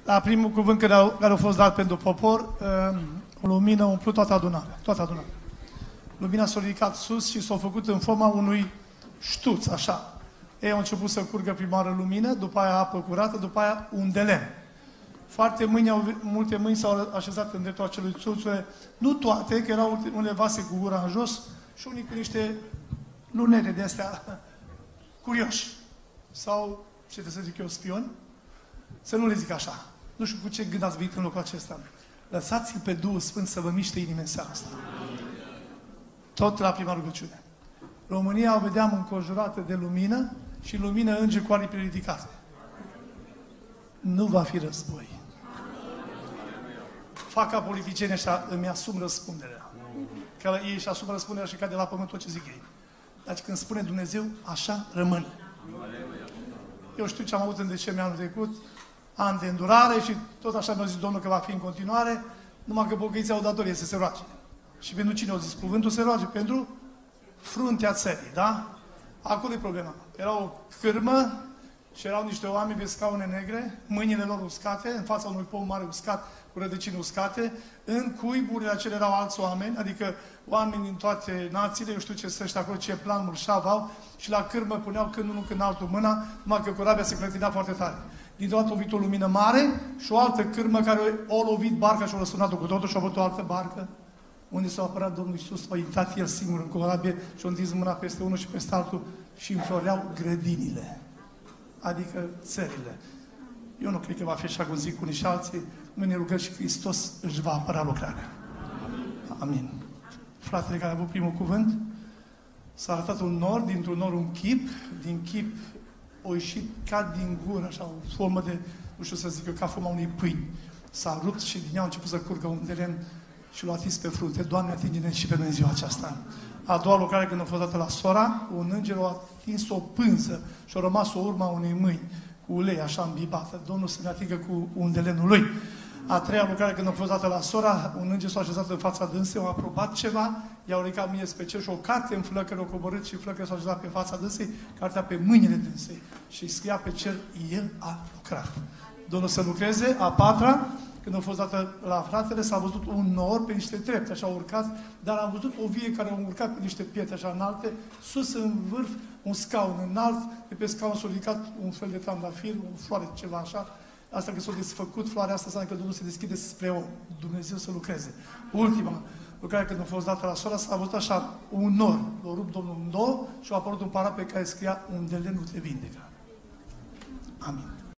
La primul cuvânt care a fost dat pentru popor, o lumină a umplut toată adunarea. Lumina s-a ridicat sus și s-a făcut în forma unui ștuț, așa. Ei au început să curgă prima oară lumină, după aia apă curată, după aia un de lemn. Multe mâini s-au așezat în dreptul acelui țuțule, nu toate, că erau unele vase cu gura în jos și unii cu niște lunere de astea curioși. Sau, ce trebuie să zic eu, spioni? Să nu le zic așa. Nu știu cu ce gând ați venit în locul acesta. Lăsați-l pe Duhul Sfânt să vă miște inima în seara asta. Tot la prima rugăciune. România o vedeam înconjurată de lumină și lumină îngeri cu aripi ridicate. Nu va fi război. Fac ca politicieni ăștia, îmi asum răspunderea. Că ei își asumă răspunderea și cade la pământ tot ce zic ei. Dar când spune Dumnezeu, așa rămâne. Eu știu ce am avut în decembrie anul trecut, ani de îndurare și tot așa mi-a zis Domnul că va fi în continuare, numai că pocăiții au datorie să se roage. Și pentru cine au zis cuvântul se roage? Pentru fruntea țării, da? Acolo e problema. Era o cârmă și erau niște oameni pe scaune negre, mâinile lor uscate, în fața unui pom mare uscat, cu rădăcini uscate, în cuiburile acelea erau alți oameni, adică oameni din toate națiile, eu știu ce să ăștia acolo, ce plan murșav au, și la cârmă puneau când unul, când altul mâna, numai că corabia se clătina foarte tare. Dintr-o dată a venit o lumină mare și o altă cârmă care a lovit barca și a răsunat-o cu totul și a avut o altă barcă, unde s-a apărat Domnul Iisus, a intrat El singur în corabie și a întins mâna peste unul și peste altul și înfloreau grădinile, adică țările. Eu nu cred că va fi așa cum zic unii și alții, mâine rugăm și Hristos își va apăra lucrarea. Amin. Fratele care a avut primul cuvânt, s-a arătat un nor, dintr-un nor un chip, din chip o ieșit ca din gură, așa, o formă de, nu știu să zic eu, ca forma unei pâini. S-a rupt și din ea a început să curgă un de lemn și l-a atins pe frunte. Doamne, atinge-ne și pe noi în ziua aceasta. A doua lucrare, când a fost dată la sora, un înger a atins o pânză și a rămas o urma unei mâini cu ulei așa îmbibată. Domnul să ne atingă cu un de lemnul lui. A treia lucrare, când a fost dată la sora, un înger s-a așezat în fața dânsei, a aprobat ceva, i-au ridicat mâinile spre cer și o carte în flăcări, o coborât și flăcări s-au așezat pe fața dânsei, cartea pe mâinile dânsei. Și scria pe cer, El a lucrat. Domnul să lucreze. A patra, când a fost dată la fratele, s-a văzut un nor pe niște trepte, așa urcat, dar am văzut o vie care a urcat pe niște pietre așa înalte, sus în vârf, un scaun înalt, de pe scaun s-a ridicat un fel de trandafir, o floare, ceva așa. Asta că s-a desfăcut, floarea asta înseamnă că Domnul se deschide spre om. Dumnezeu să lucreze. Ultima lucrare, când a fost dată la sora, s-a văzut așa un nor. L-a rupt Domnul în două și a apărut un parat pe care scria un de lemn nu te vindecă. Amin.